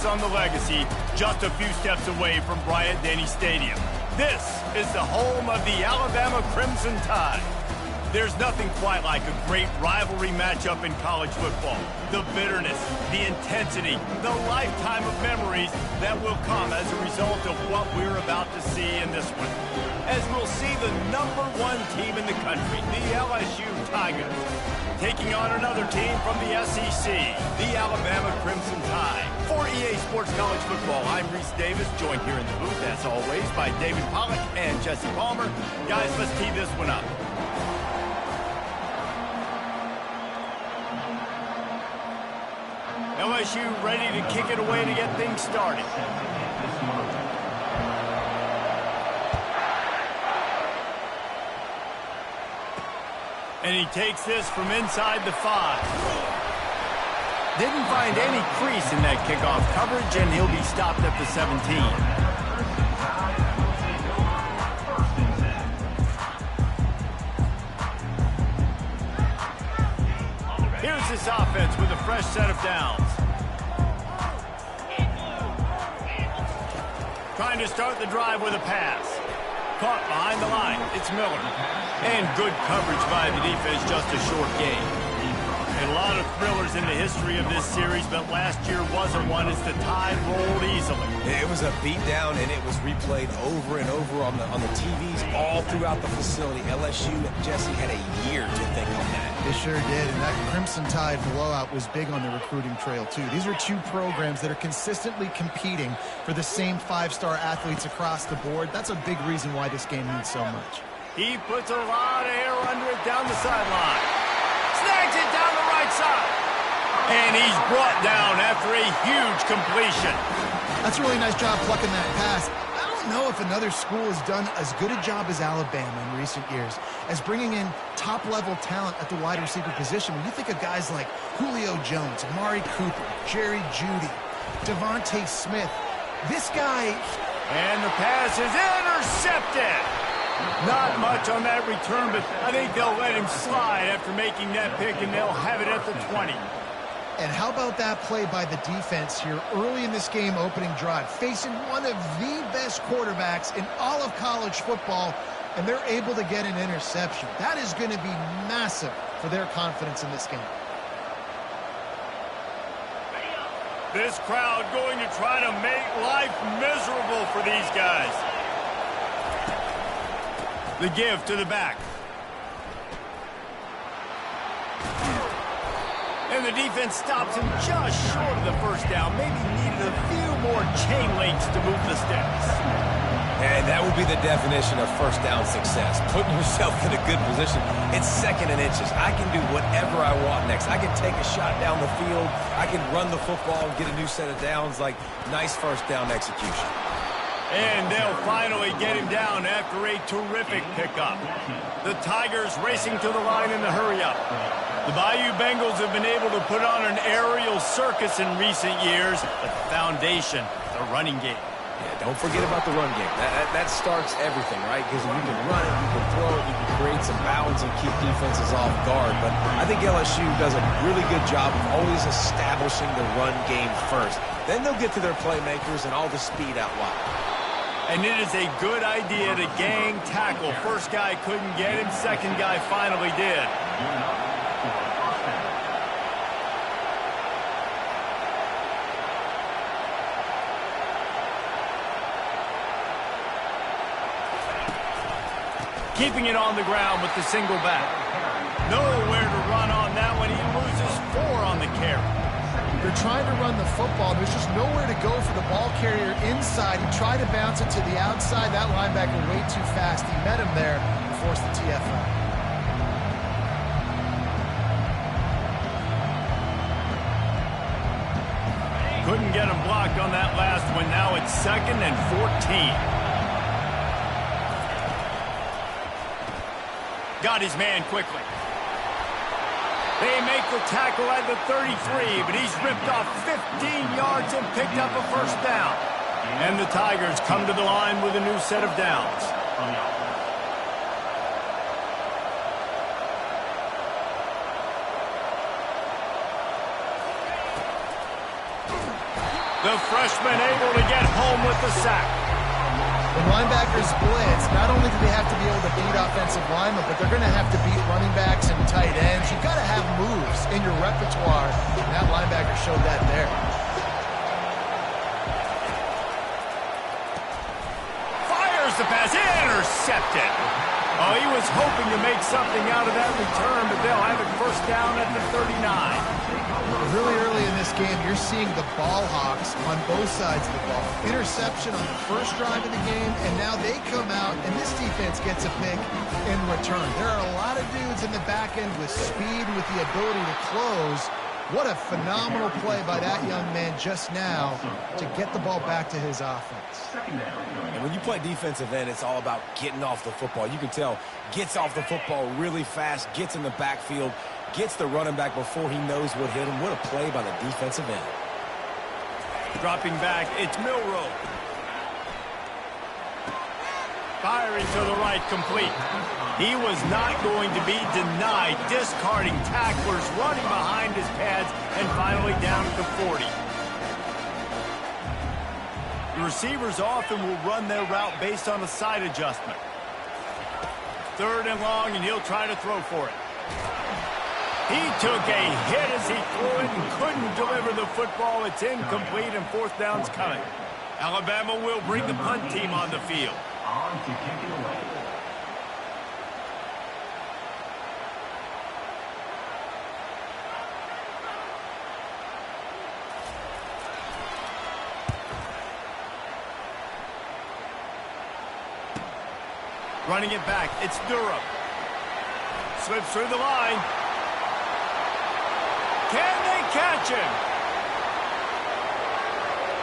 on the legacy just a few steps away from Bryant-Denny Stadium. This is the home of the Alabama Crimson Tide. There's nothing quite like a great rivalry matchup in college football. The bitterness, the intensity, the lifetime of memories that will come as a result of what we're about to see in this one. As we'll see the #1 team in the country, the LSU Tigers, taking on another team from the SEC, the Alabama Crimson Tide. For EA Sports College Football, I'm Reese Davis, joined here in the booth, as always, by David Pollack and Jesse Palmer. Guys, let's tee this one up. LSU ready to kick it away to get things started. And he takes this from inside the 5. Didn't find any crease in that kickoff coverage, and he'll be stopped at the 17. Here's this offense with a fresh set of downs. Trying to start the drive with a pass. Caught behind the line. It's Miller. And good coverage by the defense, just a short gain. And a lot of thrillers in the history of this series, but last year wasn't one as the Tide rolled easily. It was a beatdown, and it was replayed over and over on the TVs all throughout the facility. LSU, Jesse, had a year to think on that. They sure did, and that Crimson Tide blowout was big on the recruiting trail, too. These are two programs that are consistently competing for the same 5-star athletes across the board. That's a big reason why this game means so much. He puts a lot of air under it down the sideline. Snags it down the right side. And he's brought down after a huge completion. That's a really nice job plucking that pass. I don't know if another school has done as good a job as Alabama in recent years as bringing in top-level talent at the wide receiver position. When you think of guys like Julio Jones, Amari Cooper, Jerry Jeudy, Devontae Smith, this guy... And the pass is intercepted. Not much on that return, but I think they'll let him slide after making that pick, and they'll have it at the 20. And how about that play by the defense here early in this game opening drive, facing one of the best quarterbacks in all of college football, and they're able to get an interception. That is going to be massive for their confidence in this game. This crowd going to try to make life miserable for these guys. The give to the back. And the defense stops him just short of the first down. Maybe needed a few more chain links to move the sticks. And that would be the definition of first down success. Putting yourself in a good position. It's 2nd and inches. I can do whatever I want next. I can take a shot down the field. I can run the football and get a new set of downs. Like, nice first down execution. And they'll finally get him down after a terrific pickup. The Tigers racing to the line in the hurry-up. The Bayou Bengals have been able to put on an aerial circus in recent years, but the foundation, the running game. Yeah, don't forget about the run game. That starts everything, right? Because if you can run it, you can throw it, you can create some bounds and keep defenses off guard. But I think LSU does a really good job of always establishing the run game first. Then they'll get to their playmakers and all the speed out wide. And it is a good idea to gang tackle. First guy couldn't get him, second guy finally did. Keeping it on the ground with the single back. Nowhere to run on that one. He loses 4 on the carry. They're trying to run the football. There's just nowhere to go for the ball carrier inside. He tried to bounce it to the outside. That linebacker way too fast. He met him there and forced the TFL. Couldn't get him blocked on that last one. Now it's 2nd and 14. Got his man quickly. They make the tackle at the 33, but he's ripped off 15 yards and picked up a first down. And the Tigers come to the line with a new set of downs. The freshman able to get home with the sack. When linebackers blitz, not only do they have to be able to beat offensive linemen, but they're going to have to beat running backs and tight ends. You've got to have moves in your repertoire, and that linebacker showed that there. Fires the pass, intercepted. Oh, he was hoping to make something out of that return, but they'll have it first down at the 39. Really early in this game, you're seeing the ball hawks on both sides of the ball. Interception on the first drive of the game, and now they come out, and this defense gets a pick in return. There are a lot of dudes in the back end with speed, with the ability to close. What a phenomenal play by that young man just now to get the ball back to his offense. And when you play defensive end, it's all about getting off the football. You can tell, gets off the football really fast, gets in the backfield, gets the running back before he knows what hit him. What a play by the defensive end. Dropping back, it's Milroe. Firing to the right, complete. He was not going to be denied, discarding tacklers, running behind his pads, and finally down at the 40. The receivers often will run their route based on a side adjustment. 3rd and long, and he'll try to throw for it. He took a hit as he threw it and couldn't deliver the football. It's incomplete, and 4th down's coming. Alabama will bring the punt team on the field. On to kick it away. Running it back, it's Durham. Slips through the line. Can they catch him?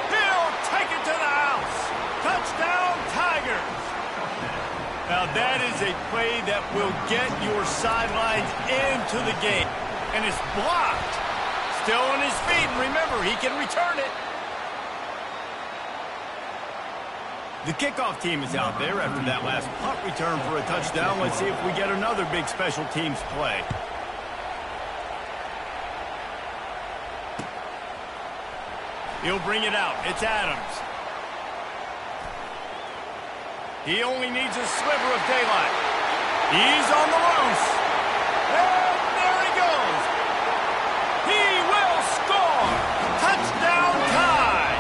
He'll take it to the house. Touchdown, Tigers. Now that is a play that will get your sidelines into the game. And it's blocked. Still on his feet, and remember, he can return it. The kickoff team is out there after that last punt return for a touchdown. Let's see if we get another big special teams play. He'll bring it out. It's Adams. He only needs a sliver of daylight. He's on the loose. And there he goes. He will score. Touchdown tie.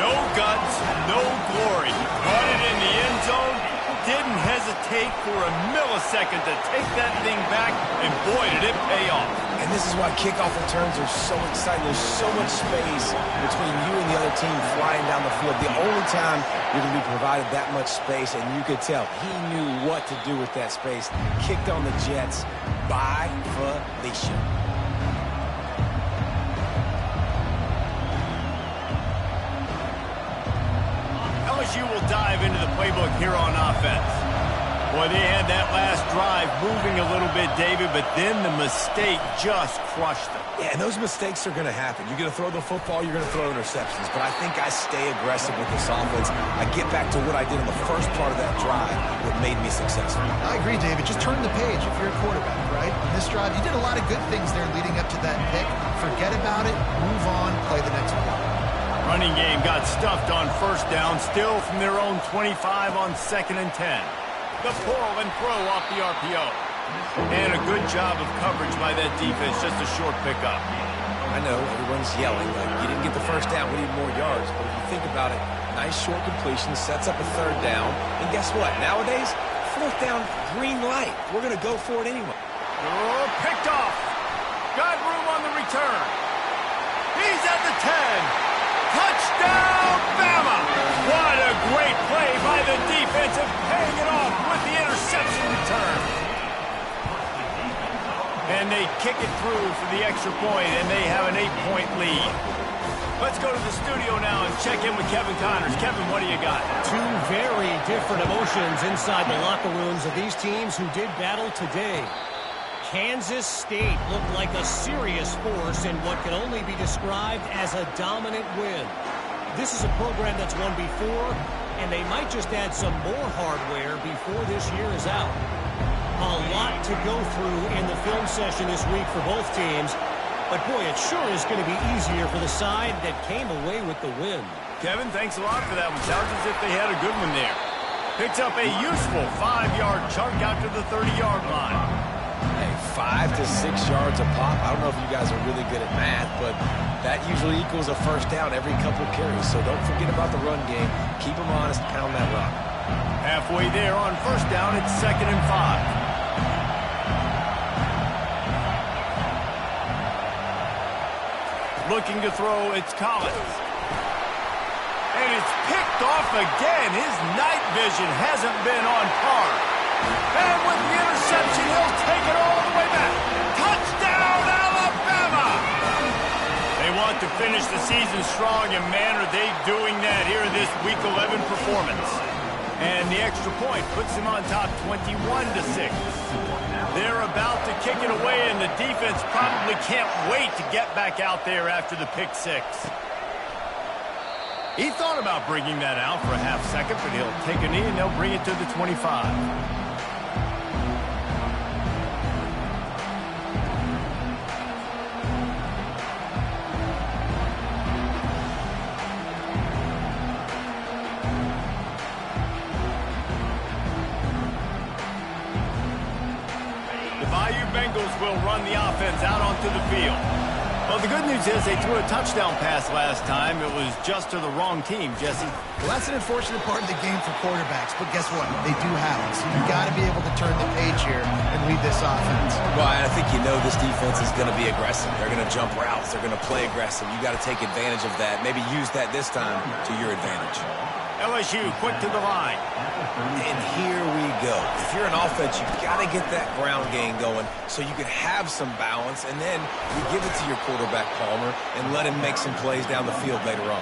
No guts, no glory. Caught it in the end zone. Didn't hesitate for a millisecond to take that thing back. And boy, did it pay off. And this is why kickoff returns are so exciting. There's so much space between you and the other team flying down the field. The only time you're going to be provided that much space, and you could tell he knew what to do with that space. Kicked on the Jets by Felicia. LSU will dive into the playbook here on offense. Boy, they had that last drive moving a little bit, David, but then the mistake just crushed them. Yeah, and those mistakes are going to happen. You're going to throw the football, you're going to throw interceptions. But I think I stay aggressive with this offense. I get back to what I did in the first part of that drive that made me successful. I agree, David. Just turn the page if you're a quarterback, right? On this drive, you did a lot of good things there leading up to that pick. Forget about it, move on, play the next one. Running game got stuffed on first down, still from their own 25 on 2nd and 10. The pull and throw off the RPO. And a good job of coverage by that defense, just a short pickup. I know everyone's yelling, like, you didn't get the first down, we need more yards. But if you think about it, nice short completion, sets up a 3rd down. And guess what? Nowadays, 4th down, green light. We're going to go for it anyway. Oh, picked off. Got room on the return. He's at the 10. Touchdown, Bama! What a great play by the defensive, paying it off with the interception return. And they kick it through for the extra point, and they have an 8-point lead. Let's go to the studio now and check in with Kevin Connors. Kevin, what do you got? Two very different emotions inside the locker rooms of these teams who did battle today. Kansas State looked like a serious force in what can only be described as a dominant win. This is a program that's won before, and they might just add some more hardware before this year is out. A lot to go through in the film session this week for both teams. But, boy, it sure is going to be easier for the side that came away with the win. Kevin, thanks a lot for that one. Sounds as if they had a good one there. Picks up a useful 5-yard chunk out to the 30-yard line. Hey, 5 to 6 yards a pop. I don't know if you guys are really good at math, but that usually equals a first down every couple of carries. So don't forget about the run game. Keep them honest, pound that rock. Halfway there on first down, it's 2nd and 5. Looking to throw, it's Collins. And it's picked off again. His night vision hasn't been on par. And with the interception, he'll take it all the way back. Touchdown, Alabama! They want to finish the season strong, and man, are they doing that here in this Week 11 performance. And the extra point puts them on top 21-6. They're about to kick it away, and the defense probably can't wait to get back out there after the pick six. He thought about bringing that out for a half second, but he'll take a knee, and they'll bring it to the 25. Will run the offense out onto the field. Well, the good news is they threw a touchdown pass last time. It was just to the wrong team, Jesse. Well, that's an unfortunate part of the game for quarterbacks, but guess what? They do have it, so you've got to be able to turn the page here and lead this offense. Well, I think you know this defense is going to be aggressive. They're going to jump routes. They're going to play aggressive. You got to take advantage of that. Maybe use that this time to your advantage. LSU quick to the line. And here we go. If you're an offense, you've got to get that ground game going so you can have some balance, and then you give it to your quarterback, Palmer, and let him make some plays down the field later on.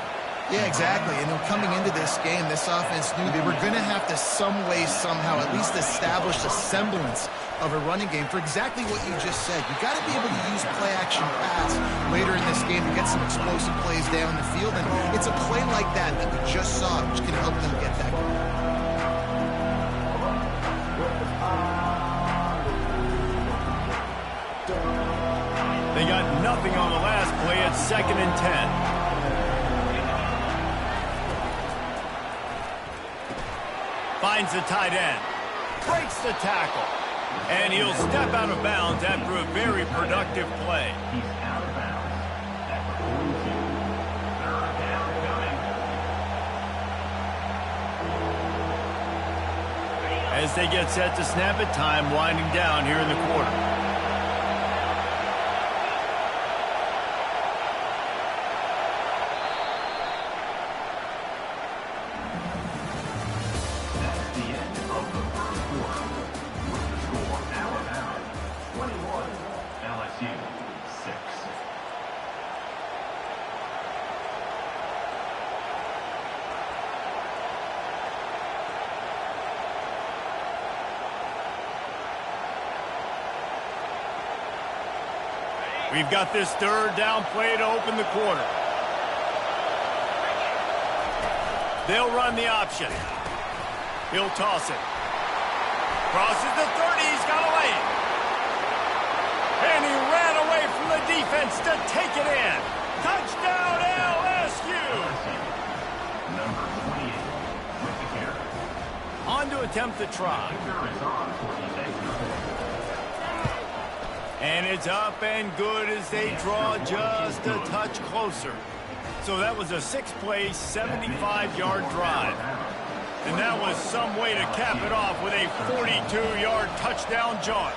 Yeah, exactly. And coming into this game, this offense knew they were going to have to some way, somehow, at least establish a semblance of a running game for exactly what you just said. You got to be able to use play-action pass later in this game to get some explosive plays down the field, and it's a play like that that we just saw, which can help them get that going. They got nothing on the last play. It's 2nd and 10. Finds the tight end. Breaks the tackle. And he'll step out of bounds after a very productive play. He's out of bounds. At the 42. Third down coming. As they get set to snap it, time winding down here in the quarter. We've got this third down play to open the quarter. They'll run the option. He'll toss it. Crosses the 30. He's got a lane. And he ran away from the defense to take it in. Touchdown, LSU! Number 28 with the carry. On to attempt the try. And it's up and good as they draw just a touch closer. So that was a 6-play, 75-yard drive. And that was some way to cap it off with a 42-yard touchdown jaunt.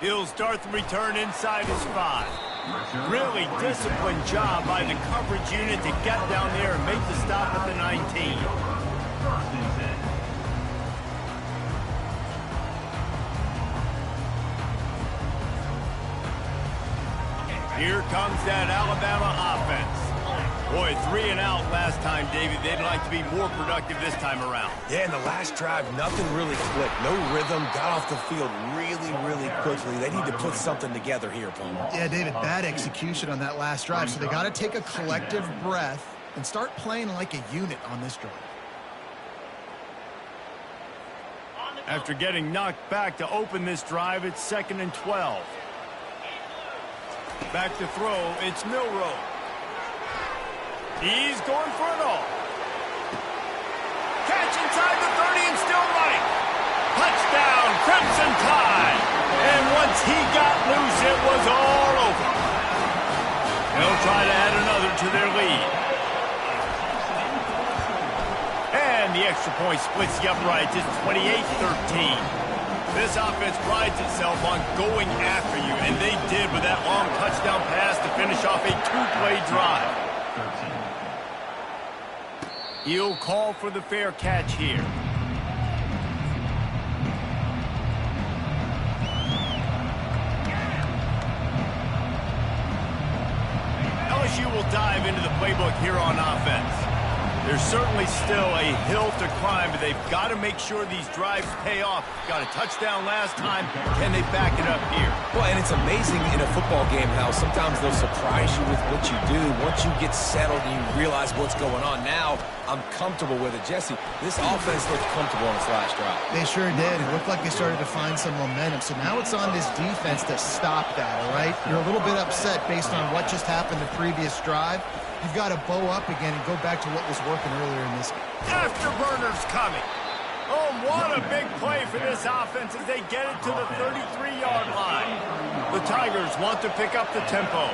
He'll start the return inside his 5. Really disciplined job by the coverage unit to get down there and make the stop at the 19. Here comes that Alabama offense. Boy, 3 and out last time, David. They'd like to be more productive this time around. Yeah, in the last drive, nothing really clicked. No rhythm, got off the field really, really quickly. They need to put something together here, Palmer. Yeah, David, bad execution on that last drive, so they got to take a collective breath and start playing like a unit on this drive. On the After getting knocked back to open this drive, it's 2nd and 12. Back to throw, it's Milroe. He's going for it all. Catch inside the 30 and still running. Touchdown, Crimson Tide. And once he got loose, it was all over. They'll try to add another to their lead. And the extra point splits the uprights. It's 28-13. This offense prides itself on going after you, and they did with that long touchdown pass to finish off a two-play drive. He'll call for the fair catch here. LSU will dive into the playbook here on offense. There's certainly still a hill to climb, but they've got to make sure these drives pay off. Got a touchdown last time. Can they back it up here? Well, and it's amazing in a football game how sometimes they'll surprise you with what you do. Once you get settled and you realize what's going on, now I'm comfortable with it. Jesse, this offense looked comfortable on its last drive. They sure did. It looked like they started to find some momentum. So now it's on this defense to stop that, all right? You're a little bit upset based on what just happened the previous drive. You've got to bow up again and go back to what was working earlier in this game. Afterburners coming. Oh, what a big play for this offense as they get it to the 33-yard line. The Tigers want to pick up the tempo.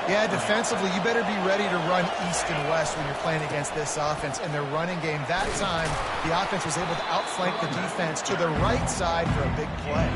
Yeah, defensively, you better be ready to run east and west when you're playing against this offense. And their running game, that time, the offense was able to outflank the defense to the right side for a big play.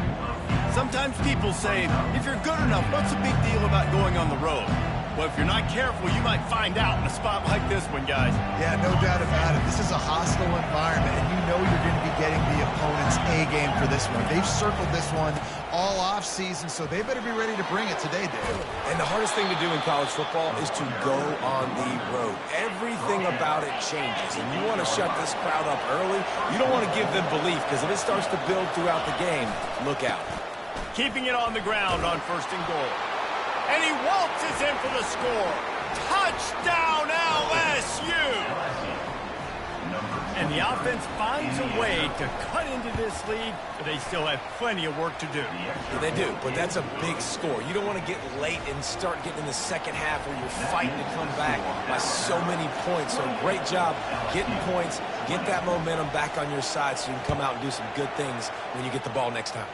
Sometimes people say, if you're good enough, what's the big deal about going on the road? Well, if you're not careful, you might find out in a spot like this one, guys. Yeah, no doubt about it. This is a hostile environment, and you know you're going to be getting the opponent's A game for this one. They've circled this one all off-season, so they better be ready to bring it today, Dave. And the hardest thing to do in college football is to go on the road. Everything about it changes, and you want to shut this crowd up early. You don't want to give them belief, because if it starts to build throughout the game, look out. Keeping it on the ground on 1st and goal. And he waltzes in for the score. Touchdown, LSU! And the offense finds a way to cut into this lead, but they still have plenty of work to do. Yeah, they do, but that's a big score. You don't want to get late and start getting in the second half where you're fighting to come back by so many points. So great job getting points, get that momentum back on your side so you can come out and do some good things when you get the ball next time.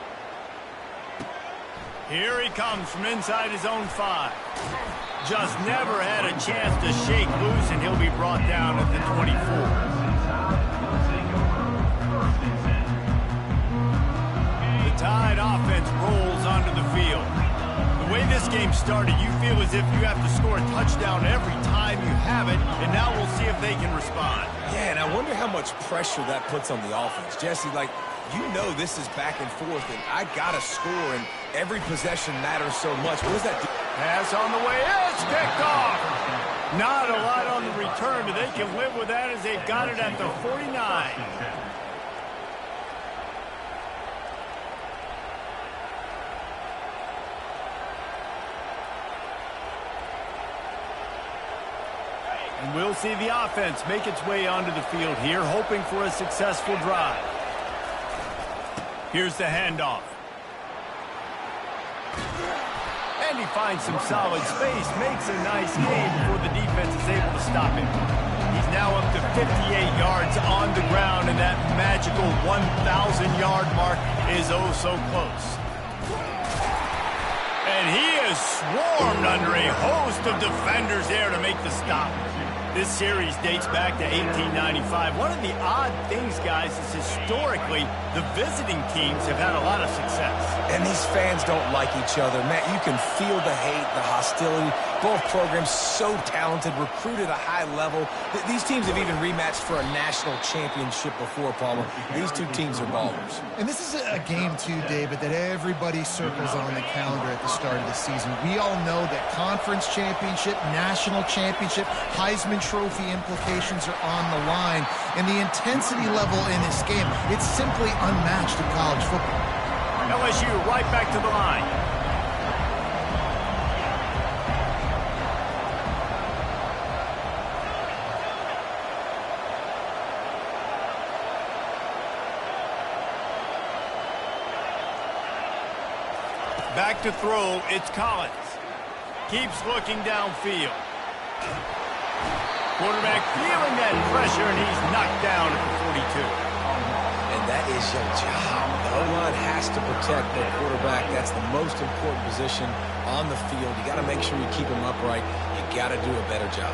Here he comes from inside his own 5. Just never had a chance to shake loose, and he'll be brought down at the 24. The Tide offense rolls onto the field. The way this game started, you feel as if you have to score a touchdown every time you have it, and now we'll see if they can respond. Yeah, and I wonder how much pressure that puts on the offense. Jesse, you know this is back and forth, and I got to score, and every possession matters so much. What does that do? Pass on the way. It's picked off. Not a lot on the return, but they can live with that as they've got it at the 49. And we'll see the offense make its way onto the field here, hoping for a successful drive. Here's the handoff. And he finds some solid space, makes a nice gain before the defense is able to stop him. He's now up to 58 yards on the ground, and that magical 1,000-yard mark is oh so close. And he is swarmed under a host of defenders there to make the stop. This series dates back to 1895. One of the odd things, guys, is historically the visiting teams have had a lot of success. And these fans don't like each other. Matt, you can feel the hate, the hostility. Both programs so talented, recruited at a high level. These teams have even rematched for a national championship before, Palmer. These two teams are ballers. And this is a game, too, David, that everybody circles on the calendar at the start of the season. We all know that conference championship, national championship, Heisman Trophy implications are on the line. And the intensity level in this game, it's simply unmatched in college football. LSU right back to the line. back to throw. It's Collins. Keeps looking downfield. Quarterback feeling that pressure, and he's knocked down at the 42. And that is your job. The O-line has to protect their quarterback. That's the most important position on the field. You got to make sure you keep him upright. You got to do a better job.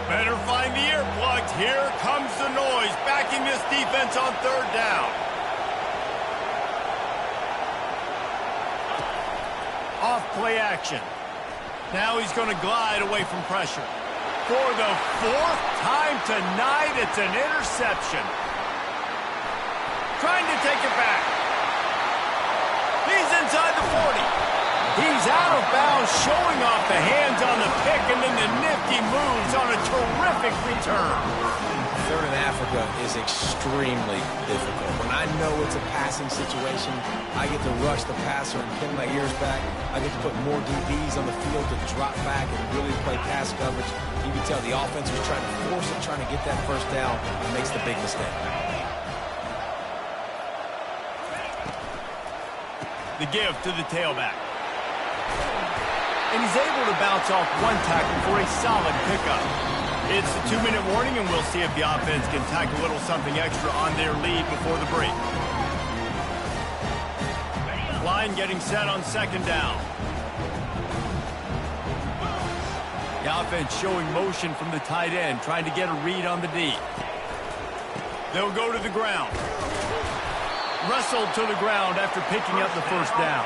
Better find the earplugs. Here comes the noise, backing this defense on third down. Off play action. Now he's going to glide away from pressure. For the fourth time tonight, it's an interception. Trying to take it back. He's inside the 40. He's out of bounds, showing off the hands on the pick, and then the nifty moves on a terrific return. Third in Africa is extremely difficult. When I know it's a passing situation, I get to rush the passer and pin my ears back. I get to put more DBs on the field to drop back and really play pass coverage. You can tell the offense was trying to force it, trying to get that first down, and makes the big mistake. The give to the tailback. And he's able to bounce off one tackle for a solid pickup. It's the 2-minute warning, and we'll see if the offense can tack a little something extra on their lead before the break. Line getting set on second down. The offense showing motion from the tight end, trying to get a read on the D. They'll go to the ground. Wrestled to the ground after picking up the first down.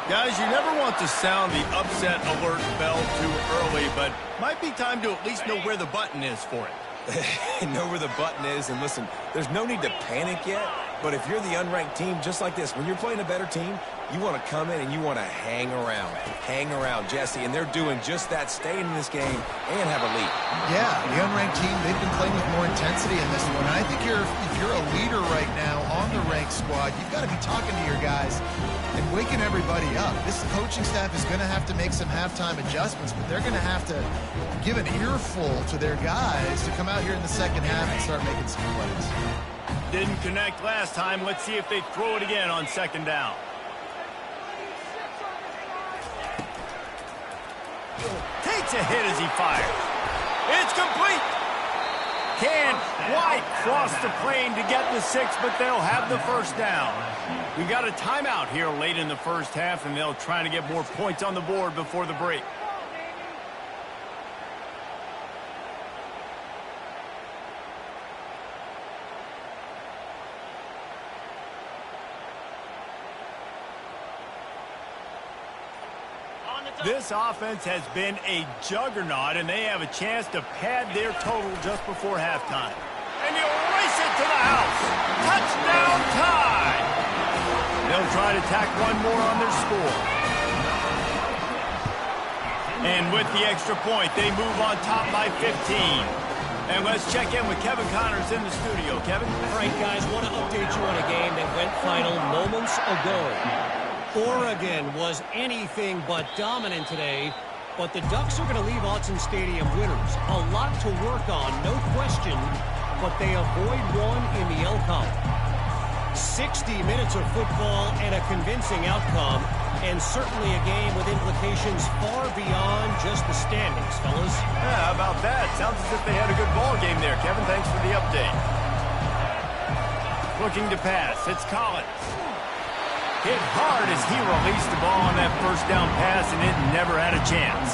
Guys, you never want to sound the upset alert bell too early, but might be time to at least know where the button is for it. Know where the button is, and listen, there's no need to panic yet, but if you're the unranked team, just like this, when you're playing a better team, you want to come in and you want to hang around. Hang around, Jesse, and they're doing just that, staying in this game and have a lead. Yeah, the unranked team, they've been playing with more intensity in this one. And I think if you're a leader right now on the ranked squad, you've got to be talking to your guys and waking everybody up. This coaching staff is going to have to make some halftime adjustments, but they're going to have to give an earful to their guys to come out here in the second half and start making some plays. Didn't connect last time. Let's see if they throw it again on second down. Takes a hit as he fires. It's complete. Can White cross the plane to get the 6, but they'll have the first down. We've got a timeout here late in the first half, and they'll try to get more points on the board before the break. This offense has been a juggernaut, and they have a chance to pad their total just before halftime. And he'll race it to the house. Touchdown tie. They'll try to tack one more on their score. And with the extra point, they move on top by 15. And let's check in with Kevin Connors in the studio. Kevin? All right, guys, want to update you on a game that went final moments ago. Oregon was anything but dominant today, but the Ducks are going to leave Autzen Stadium winners. A lot to work on, no question, but they avoid one in the L column. 60 minutes of football and a convincing outcome, and certainly a game with implications far beyond just the standings, fellas. Yeah, how about that? Sounds as if they had a good ball game there, Kevin. Thanks for the update. Looking to pass. It's Collins. Hit hard as he released the ball on that first down pass, and it never had a chance.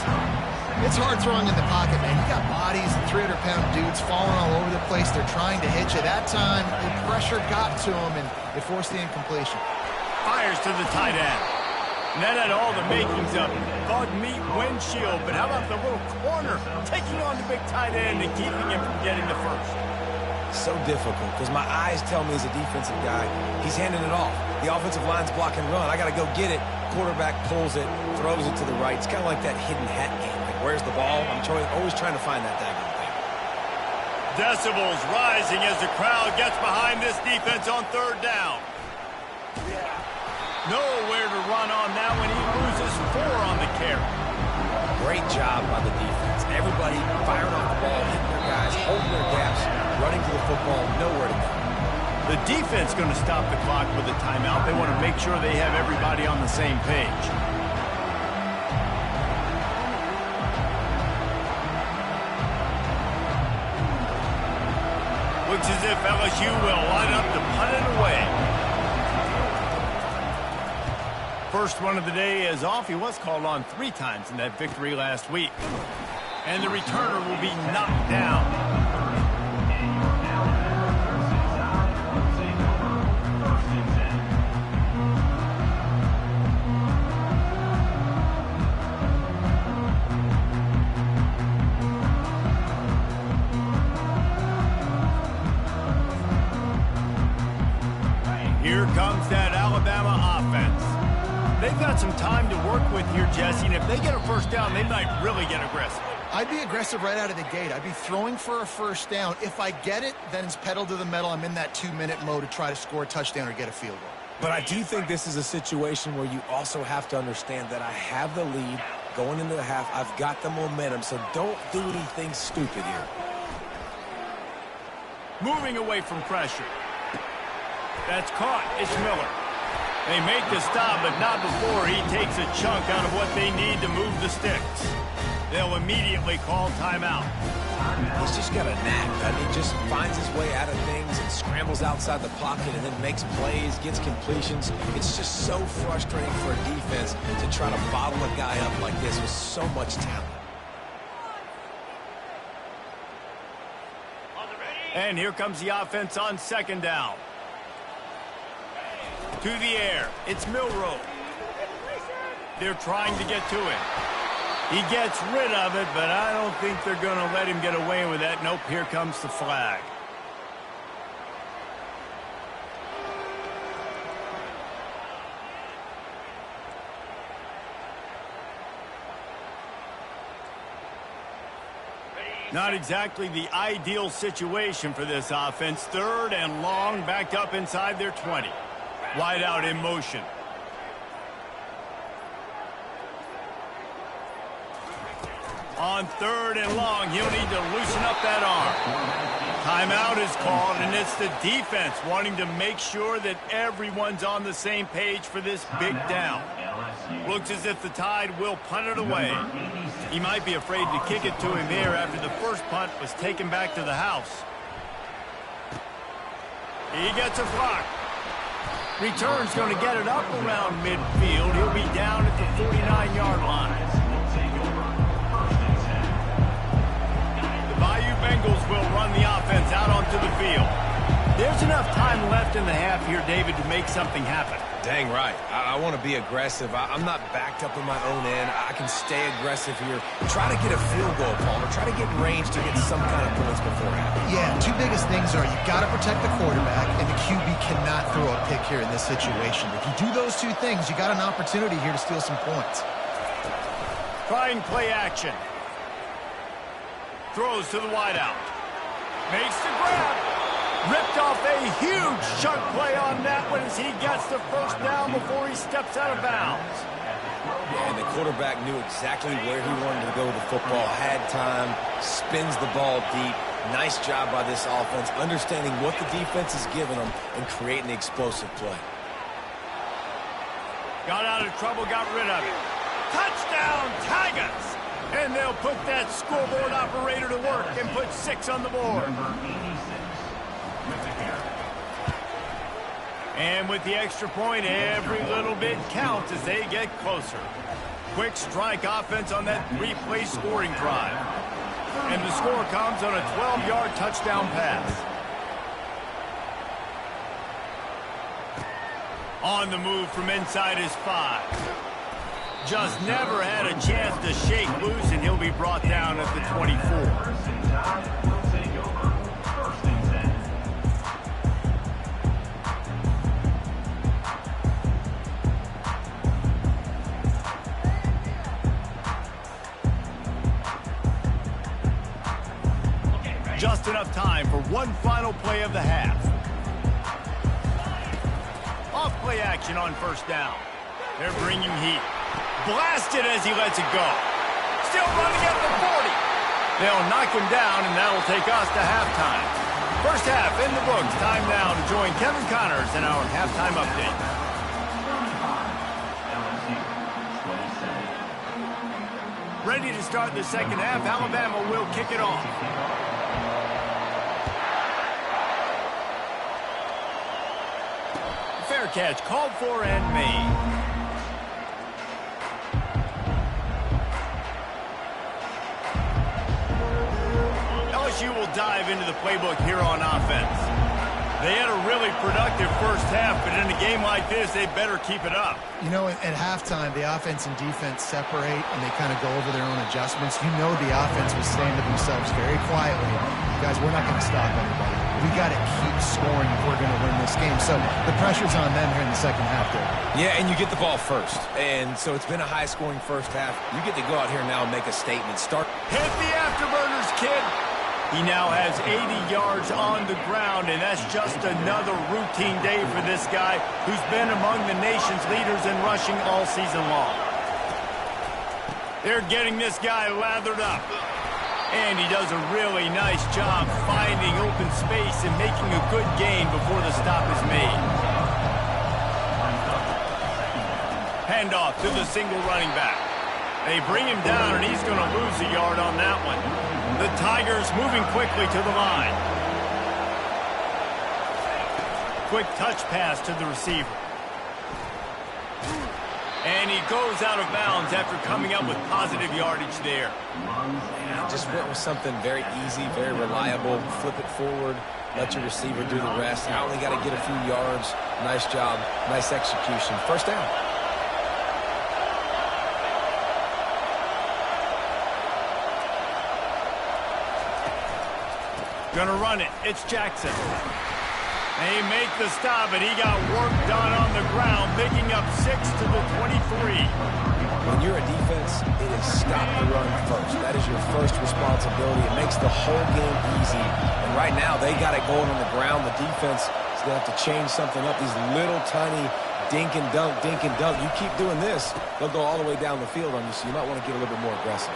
It's hard throwing in the pocket, man. You got bodies and 300-pound dudes falling all over the place. They're trying to hit you. That time, the pressure got to him, and it forced the incompletion. Fires to the tight end. And that had all the makings of bug meat windshield, but how about the little corner taking on the big tight end and keeping him from getting the first? So difficult because my eyes tell me as a defensive guy, he's handing it off. The offensive line's block and run. I got to go get it. Quarterback pulls it, throws it to the right. It's kind of like that hidden hat game. Like, where's the ball? I'm always trying to find that daggone thing. Decibels rising as the crowd gets behind this defense on third down. Nowhere to run on that when he loses 4 on the carry. Great job by the defense. Everybody firing off the ball, hitting their guys, holding their gaps, running to the football, nowhere to go. The defense going to stop the clock with a timeout. They want to make sure they have everybody on the same page. Looks as if LSU will line up to punt it away. First one of the day is off. He was called on 3 times in that victory last week. And the returner will be knocked down. Here comes that Alabama offense. They've got some time to work with here, Jesse, and if they get a first down, they might really get aggressive. I'd be aggressive right out of the gate. I'd be throwing for a first down. If I get it, then it's pedal to the metal. I'm in that 2-minute mode to try to score a touchdown or get a field goal. But I do think this is a situation where you also have to understand that I have the lead going into the half. I've got the momentum, so don't do anything stupid here. Moving away from pressure. That's caught. It's Miller. They make the stop, but not before he takes a chunk out of what they need to move the sticks. They'll immediately call timeout. He's just got a knack. I mean, just finds his way out of things and scrambles outside the pocket and then makes plays, gets completions. It's just so frustrating for a defense to try to bottle a guy up like this with so much talent. And here comes the offense on second down. To the air. It's Milroe. They're trying to get to him. He gets rid of it, but I don't think they're going to let him get away with that. Nope, here comes the flag. Not exactly the ideal situation for this offense. 3rd and long, backed up inside their 20. Wide out in motion. On 3rd and long, he'll need to loosen up that arm. Timeout is called, and it's the defense wanting to make sure that everyone's on the same page for this big down. Looks as if the Tide will punt it away. He might be afraid to kick it to him here after the first punt was taken back to the house. He gets a block. Return's going to get it up around midfield. He'll be down at the 49-yard line. The Bayou Bengals will run the offense out onto the field. There's enough time left in the half here, David, to make something happen. Dang right. I want to be aggressive. I'm not backed up in my own end. I can stay aggressive here. Try to get a field goal, Palmer. Try to get range to get some kind of points before half. Yeah, 2 biggest things are you've got to protect the quarterback, and the QB cannot throw a pick here in this situation. If you do those 2 things, you got an opportunity here to steal some points. Trying play action. Throws to the wideout. Makes the grab. Ripped off a huge chunk play on that one as he gets the first down before he steps out of bounds. Yeah, and the quarterback knew exactly where he wanted to go with the football, had time, spins the ball deep. Nice job by this offense, understanding what the defense is giving them and creating the explosive play. Got out of trouble, got rid of it. Touchdown, Tigers! And they'll put that scoreboard operator to work and put 6 on the board. And with the extra point, every little bit counts as they get closer. Quick strike offense on that 3-play scoring drive. And the score comes on a 12-yard touchdown pass. On the move from inside his 5. Just never had a chance to shake loose, and he'll be brought down at the 24. Just enough time for one final play of the half. Off play action on first down. They're bringing heat. Blasted as he lets it go. Still running at the 40. They'll knock him down, and that'll take us to halftime. First half in the books. Time now to join Kevin Connors in our halftime update. Ready to start the second half. Alabama will kick it off. Fair catch called for and made. LSU will dive into the playbook here on offense. They had a really productive first half, but in a game like this, they better keep it up. You know, at halftime, the offense and defense separate, and they kind of go over their own adjustments. You know the offense was saying to themselves very quietly, guys, we're not going to stop anybody. We got to keep scoring if we're going to win this game. So the pressure's on them here in the second half there. Yeah, and you get the ball first. And so it's been a high-scoring first half. You get to go out here now and make a statement. Hit the afterburners, kid. He now has 80 yards on the ground, and that's just another routine day for this guy who's been among the nation's leaders in rushing all season long. They're getting this guy lathered up. And he does a really nice job finding open space and making a good gain before the stop is made. Handoff to the single running back. They bring him down, and he's going to lose a yard on that one. The Tigers moving quickly to the line. Quick touch pass to the receiver. And he goes out of bounds after coming up with positive yardage there. Yeah, just went with something very easy, very reliable. Flip it forward, let your receiver do the rest. I only got to get a few yards. Nice job, nice execution. First down. Gonna run it. It's Jackson. They make the stop, and he got work done on the ground, picking up 6 to the 23. When you're a defense, it is stop the run first. That is your first responsibility. It makes the whole game easy. And right now, they got it going on the ground. The defense is going to have to change something up. These little tiny dink and dunk, dink and dunk. You keep doing this, they'll go all the way down the field on you, so you might want to get a little bit more aggressive.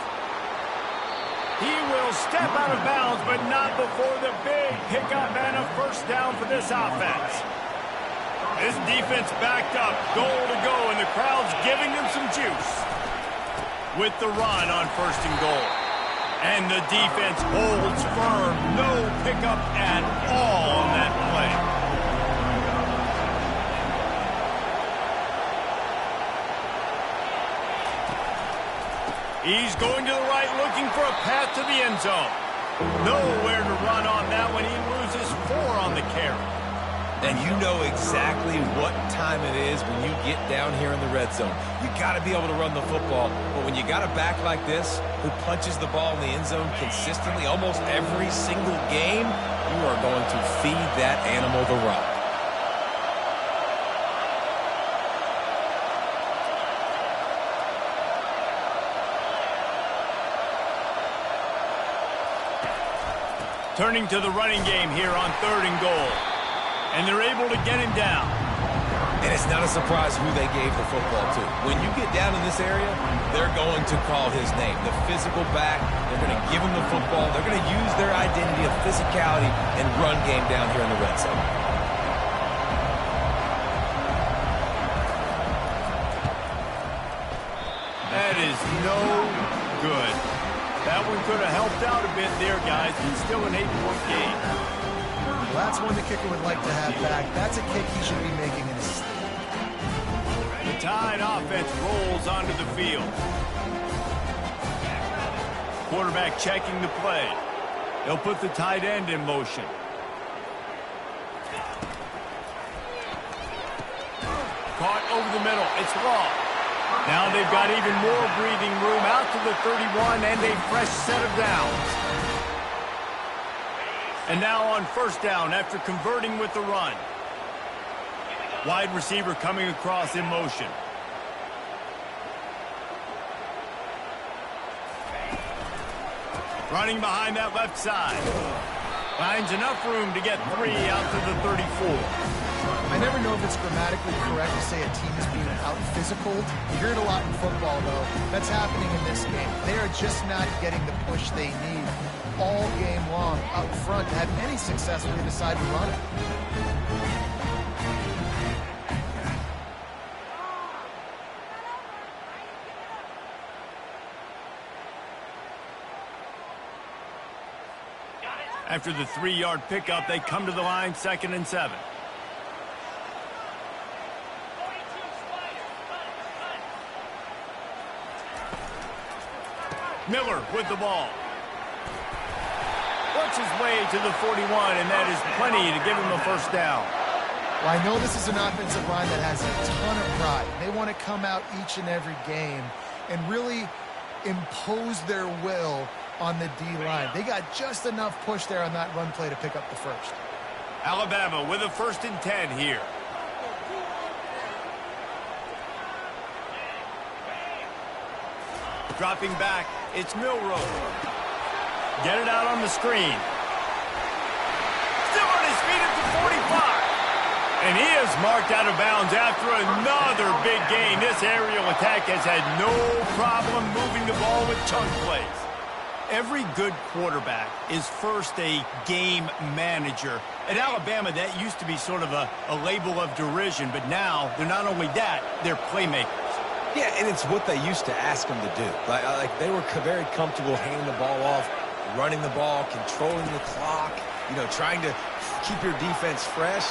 He will step out of bounds, but not before the big pickup and a first down for this offense. This defense backed up, goal to go, and the crowd's giving them some juice. With the run on first and goal. And the defense holds firm. No pickup at all on that play. He's going to the right, looking for a path to the end zone. Nowhere to run on that one. He loses 4 on the carry. And you know exactly what time it is when you get down here in the red zone. You got to be able to run the football. But when you got a back like this who punches the ball in the end zone consistently almost every single game, you are going to feed that animal the rock. Turning to the running game here on 3rd and goal. And they're able to get him down. And it's not a surprise who they gave the football to. When you get down in this area, they're going to call his name. The physical back, they're going to give him the football. They're going to use their identity of physicality and run game down here in the red zone. That is no good. That one could have helped out a bit there, guys. It's still an 8-point game. Well, that's one the kicker would like to have back. That's a kick he should be making in his sleep. The Tide offense rolls onto the field. Quarterback checking the play. They'll put the tight end in motion. Caught over the middle. It's Law. Now they've got even more breathing room out to the 31 and a fresh set of downs. And now on first down after converting with the run. Wide receiver coming across in motion. Running behind that left side. Finds enough room to get 3 out to the 34. I never know if it's grammatically correct to say a team is being out-physical. You hear it a lot in football, though. That's happening in this game. They are just not getting the push they need all game long up front to have any success when they decide to run it. After the 3-yard pickup, they come to the line, 2nd and 7. Miller with the ball. Works his way to the 41, and that is plenty to give him a first down. Well, I know this is an offensive line that has a ton of pride. They want to come out each and every game and really impose their will on the D-line. They got just enough push there on that run play to pick up the first. Alabama with a 1st and 10 here. Dropping back, it's Milroe. Get it out on the screen. Still on his feet at the 45. And he is marked out of bounds after another big gain. This aerial attack has had no problem moving the ball with chunk plays. Every good quarterback is first a game manager. At Alabama, that used to be sort of a label of derision, but now they're not only that, they're playmakers. Yeah, and it's what they used to ask them to do. Like they were very comfortable handing the ball off, running the ball, controlling the clock, trying to keep your defense fresh.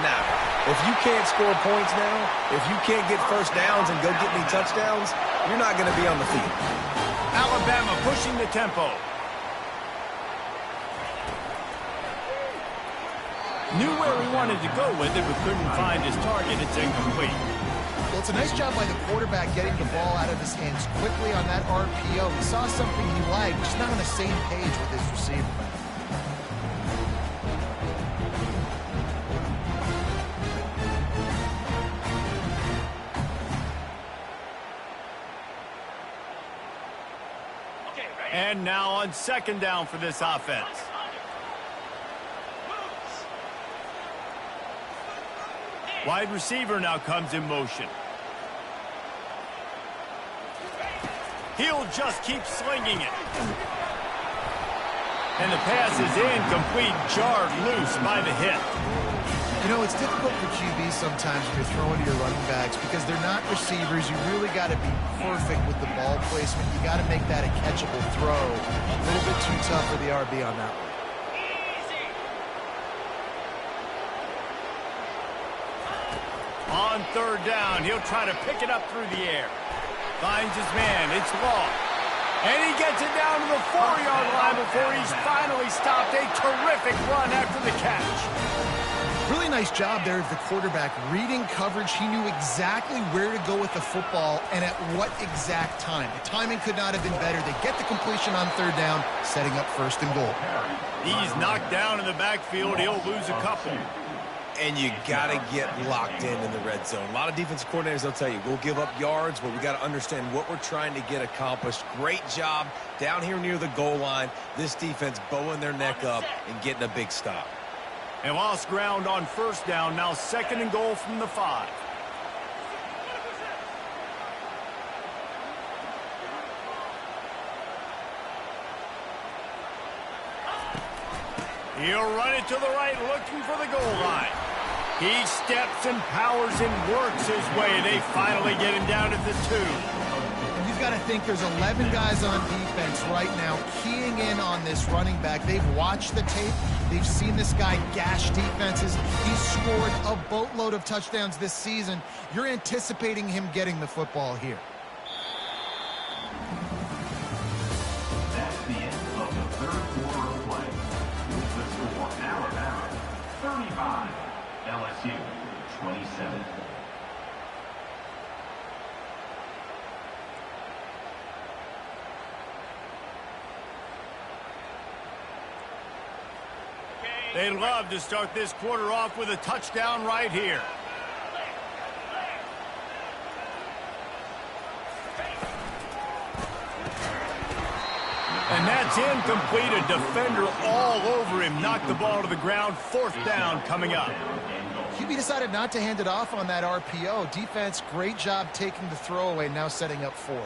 Now, if you can't score points now, if you can't get first downs and go get me touchdowns, you're not going to be on the field. Alabama pushing the tempo. Knew where he wanted to go with it, but couldn't find his target. It's incomplete. Well, it's a nice job by the quarterback getting the ball out of his hands quickly on that RPO. He saw something he liked, just not on the same page with his receiver. And now on 2nd down for this offense. Wide receiver now comes in motion. He'll just keep slinging it. And the pass is incomplete, jarred loose by the hit. It's difficult for QBs sometimes when you're throwing to your running backs because they're not receivers. You really got to be perfect with the ball placement. You got to make that a catchable throw. A little bit too tough for the RB on that one. On 3rd down, he'll try to pick it up through the air. Finds his man. It's Law. And he gets it down to the 4-yard line before he's finally stopped. A terrific run after the catch. Really nice job there of the quarterback reading coverage. He knew exactly where to go with the football and at what exact time. The timing could not have been better. They get the completion on 3rd down, setting up 1st and goal. He's knocked down in the backfield. He'll lose a couple. And you got to get locked in the red zone. A lot of defensive coordinators, they'll tell you, we'll give up yards, but we got to understand what we're trying to get accomplished. Great job down here near the goal line. This defense bowing their neck up and getting a big stop. And lost ground on 1st down. Now 2nd and goal from the 5. He'll run it to the right, looking for the goal line. He steps and powers and works his way. They finally get him down at the 2. And you've got to think there's 11 guys on defense right now keying in on this running back. They've watched the tape. They've seen this guy gash defenses. He's scored a boatload of touchdowns this season. You're anticipating him getting the football here. That's the end of the 3rd quarter of play. With the score, Alabama 35, LSU 27. They'd love to start this quarter off with a touchdown right here. And that's incomplete. A defender all over him. Knocked the ball to the ground. 4th down coming up. QB decided not to hand it off on that RPO. Defense, great job taking the throwaway, now setting up 4th.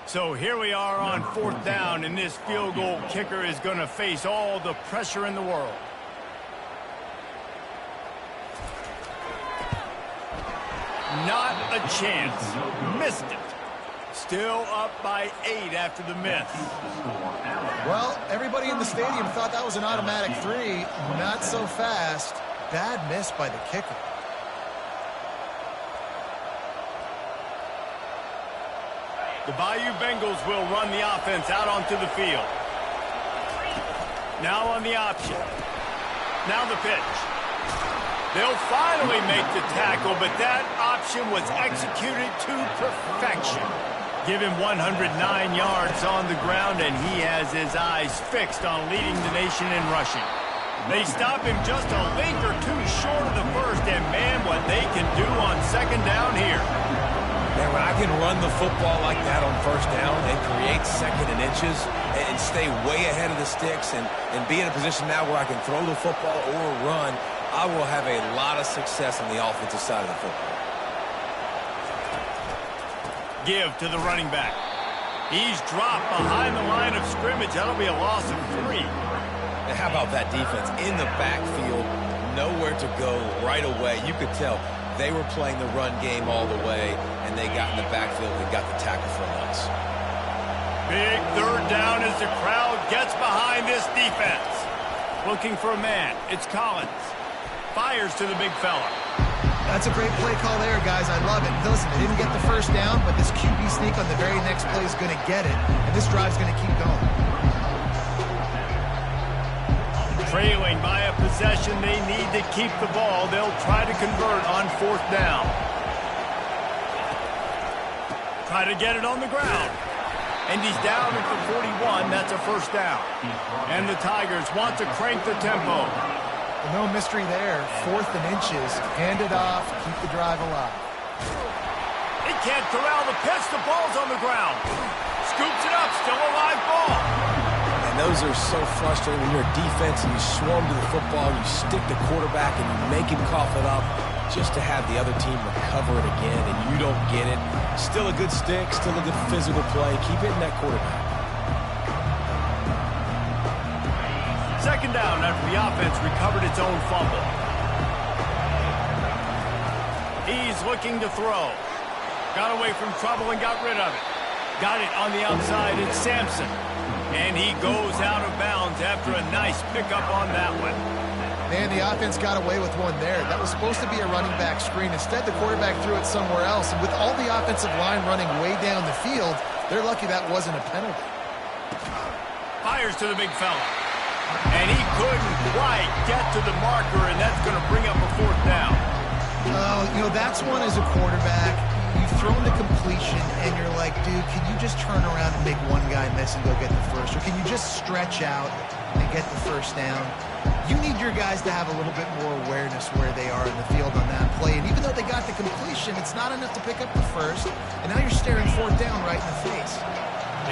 So here we are on 4th down, and this field goal kicker is going to face all the pressure in the world. Not a chance. Missed it. Still up by 8 after the miss. Well, everybody in the stadium thought that was an automatic 3. Not so fast. Bad miss by the kicker. The Bayou Bengals will run the offense out onto the field. Now on the option. Now the pitch. They'll finally make the tackle, but that option was executed to perfection. Give him 109 yards on the ground, and he has his eyes fixed on leading the nation in rushing. They stop him just a link or two short of the first, and man, what they can do on 2nd down here. Man, when I can run the football like that on 1st down and create 2nd and inches and stay way ahead of the sticks and be in a position now where I can throw the football or run, I will have a lot of success on the offensive side of the football. Give to the running back. He's dropped behind the line of scrimmage. That'll be a loss of 3. And how about that defense in the backfield, nowhere to go right away. You could tell they were playing the run game all the way, and they got in the backfield and got the tackle for a loss. Big 3rd down as the crowd gets behind this defense. Looking for a man. It's Collins. Fires to the big fella. That's a great play call there, guys. I love it. Listen, they didn't get the 1st down, but this QB sneak on the very next play is going to get it, and this drive's going to keep going. Trailing by a possession, they need to keep the ball. They'll try to convert on 4th down. Try to get it on the ground. And he's down at the 41. That's a 1st down. And the Tigers want to crank the tempo. No mystery there. 4th and inches. Hand it off. Keep the drive alive. He can't corral the pitch. The ball's on the ground. Scoops it up. Still a live ball. And those are so frustrating when you're a defense and you swarm to the football, and you stick the quarterback and you make him cough it up just to have the other team recover it again, and you don't get it. Still a good stick, still a good physical play. Keep hitting that quarterback. 2nd down after the offense recovered its own fumble. He's looking to throw. Got away from trouble and got rid of it. Got it on the outside. It's Sampson. And he goes out of bounds after a nice pickup on that one. Man, the offense got away with one there. That was supposed to be a running back screen. Instead, the quarterback threw it somewhere else. And with all the offensive line running way down the field, they're lucky that wasn't a penalty. Fires to the big fella. And he couldn't quite get to the marker, and that's going to bring up a 4th down. You know, that's one as a quarterback. You've thrown the completion, and you're like, dude, can you just turn around and make one guy miss and go get the first? Or can you just stretch out and get the 1st down? You need your guys to have a little bit more awareness where they are in the field on that play. And even though they got the completion, it's not enough to pick up the 1st. And now you're staring 4th down right in the face.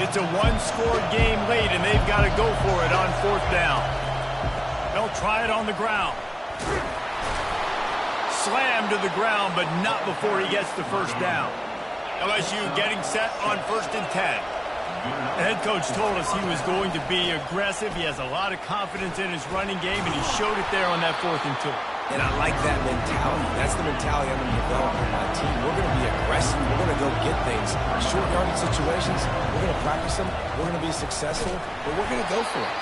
It's a 1-score game late, and they've got to go for it on 4th down. They'll try it on the ground. Slam to the ground, but not before he gets the 1st down. LSU getting set on 1st and 10. The head coach told us he was going to be aggressive. He has a lot of confidence in his running game, and he showed it there on that 4th and 2. And I like that mentality. That's the mentality I'm going to develop with my team. We're going to be aggressive. We're going to go get things. Short yardage situations, we're going to practice them. We're going to be successful, but we're going to go for it.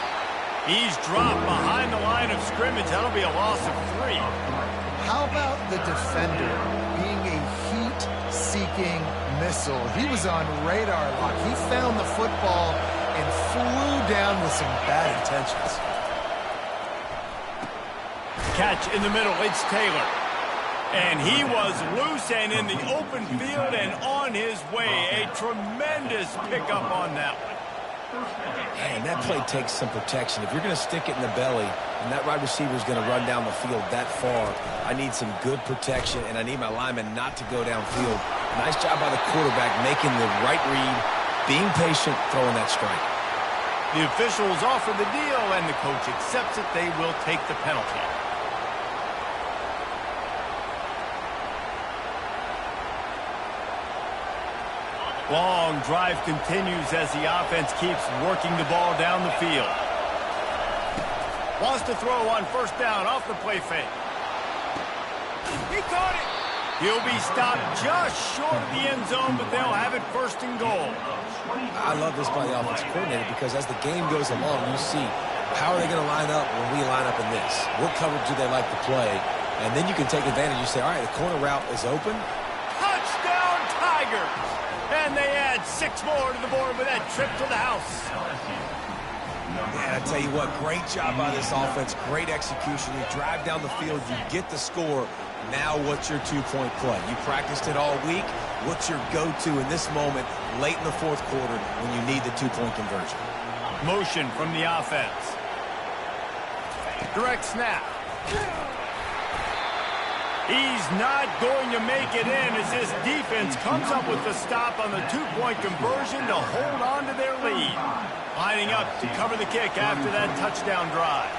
He's dropped behind the line of scrimmage. That'll be a loss of 3. How about the defender being a heat-seeking missile? He was on radar lock. He found the football and flew down with some bad intentions. Catch in the middle, it's Taylor. And he was loose and in the open field and on his way. A tremendous pickup on that one. Man, that play takes some protection. If you're going to stick it in the belly and that wide receiver is going to run down the field that far, I need some good protection, and I need my lineman not to go downfield. Nice job by the quarterback making the right read, being patient, throwing that strike. The officials offer the deal, and the coach accepts it. They will take the penalty. Long drive continues as the offense keeps working the ball down the field. Wants to throw on first down off the play fake. He caught it. He'll be stopped just short of the end zone, but they'll have it first and goal. I love this by the offensive coordinator because as the game goes along, you see how are they going to line up when we line up in this? What coverage do they like to play? And then you can take advantage. You say, all right, the corner route is open. Touchdown, Tigers! And they add 6 more to the board with that trip to the house. Man, I tell you what, great job by this offense. Great execution. You drive down the field, you get the score. Now what's your two-point play? You practiced it all week. What's your go-to in this moment late in the fourth quarter when you need the two-point conversion? Motion from the offense. Direct snap. He's not going to make it in as this defense comes up with the stop on the two-point conversion to hold on to their lead. Lining up to cover the kick after that touchdown drive.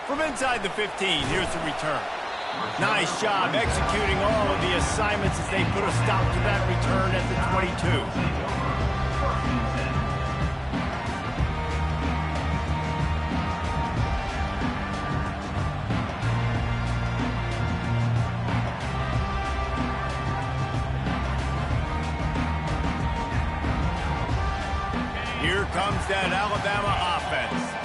From inside the 15, here's the return. Nice job executing all of the assignments as they put a stop to that return at the 22. Here comes that Alabama offense.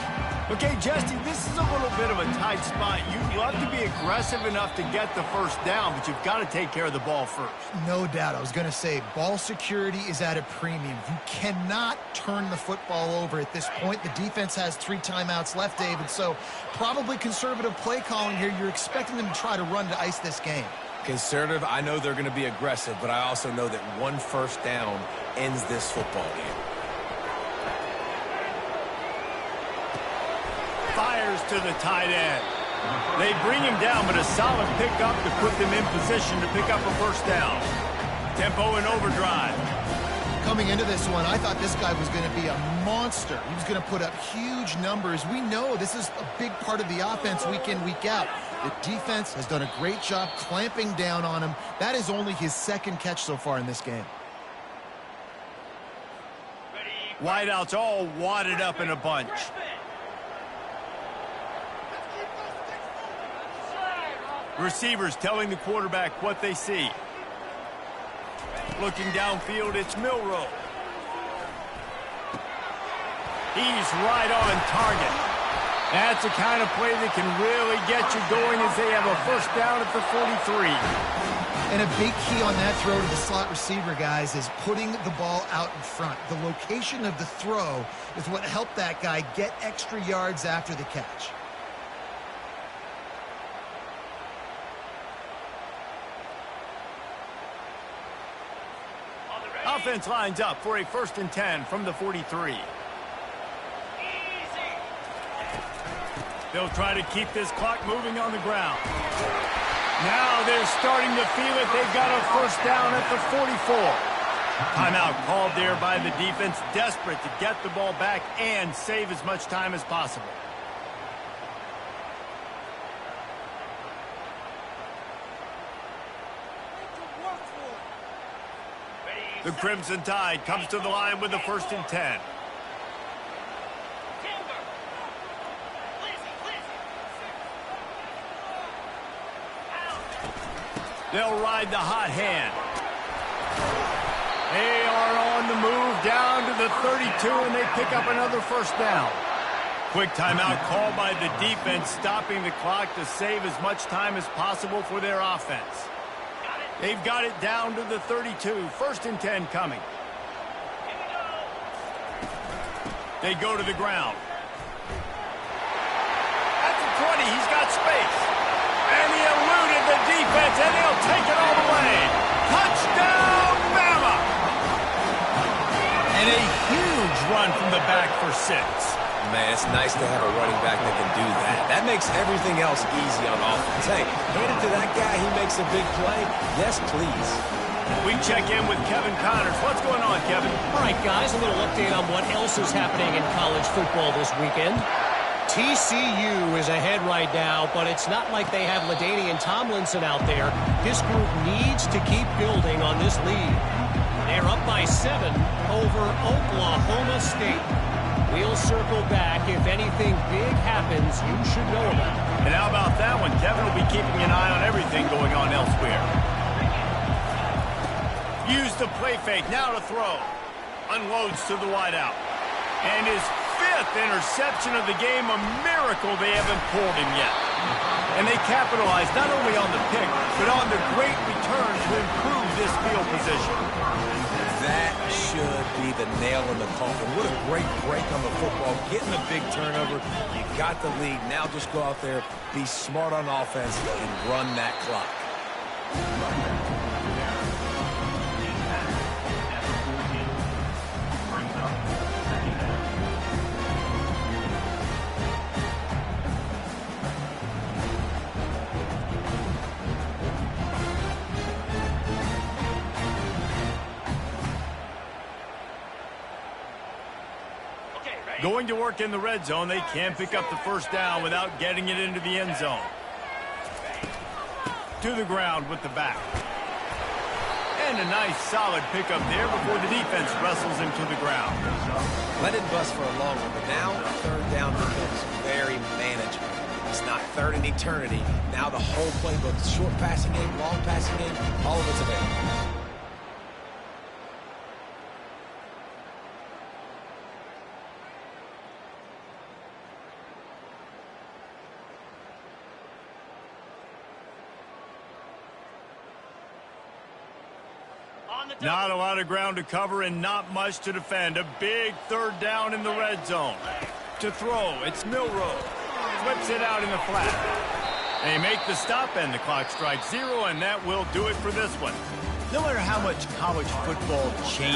Okay, Jesse, this is a little bit of a tight spot. You'd love to be aggressive enough to get the first down, but you've got to take care of the ball first. No doubt. I was going to say, ball security is at a premium. You cannot turn the football over at this point. The defense has 3 timeouts left, David, so probably conservative play calling here. You're expecting them to try to run to ice this game. Conservative, I know they're going to be aggressive, but I also know that 1 first down ends this football game. Fires to the tight end. They bring him down, but a solid pickup to put them in position to pick up a first down. Tempo and overdrive. Coming into this one, I thought this guy was going to be a monster. He was going to put up huge numbers. We know this is a big part of the offense week in, week out. The defense has done a great job clamping down on him. That is only his 2nd catch so far in this game. Wideouts all wadded up in a bunch. Receivers telling the quarterback what they see. Looking downfield, it's Milroe. He's right on target. That's the kind of play that can really get you going as they have a first down at the 43. And a big key on that throw to the slot receiver, guys, is putting the ball out in front. The location of the throw is what helped that guy get extra yards after the catch. Offense lines up for a 1st and 10 from the 43. They'll try to keep this clock moving on the ground. Now they're starting to feel it. They've got a first down at the 44. Timeout called there by the defense, desperate to get the ball back and save as much time as possible. The Crimson Tide comes to the line with the 1st and 10. They'll ride the hot hand. They are on the move down to the 32, and they pick up another first down. Quick timeout called by the defense, stopping the clock to save as much time as possible for their offense. They've got it down to the 32. 1st and 10 coming. They go to the ground. At the 20, he's got space. And he eluded the defense, and he'll take it all back for 6. Man, it's nice to have a running back that can do that. That makes everything else easy on offense. Hey, hand it to that guy. He makes a big play. Yes, please. We check in with Kevin Connors. What's going on, Kevin? All right, guys, a little update on what else is happening in college football this weekend. TCU is ahead right now, but it's not like they have LaDainian Tomlinson out there. This group needs to keep building on this lead. They're up by 7 over Oklahoma State. We'll circle back. If anything big happens, you should know about it. And how about that one? Kevin will be keeping an eye on everything going on elsewhere. Use the play fake. Now to throw. Unloads to the wideout. And his 5th interception of the game. A miracle they haven't pulled him yet. And they capitalized not only on the pick, but on the great return to improve this field position. That should be the nail in the coffin. What a great break on the football. Getting a big turnover. You got the lead. Now just go out there, be smart on offense, and run that clock. Going to work in the red zone. They can't pick up the first down without getting it into the end zone. To the ground with the back. And a nice solid pickup there before the defense wrestles him to the ground. Let it bust for a long one, but now 3rd down becomes very manageable. It's not 3rd in eternity. Now the whole playbook, short passing game, long passing game, all of it's available. Not a lot of ground to cover and not much to defend. A big 3rd down in the red zone. To throw, it's Milroe. Flips it out in the flat. They make the stop and the clock strikes 0, and that will do it for this one. No matter how much college football changes,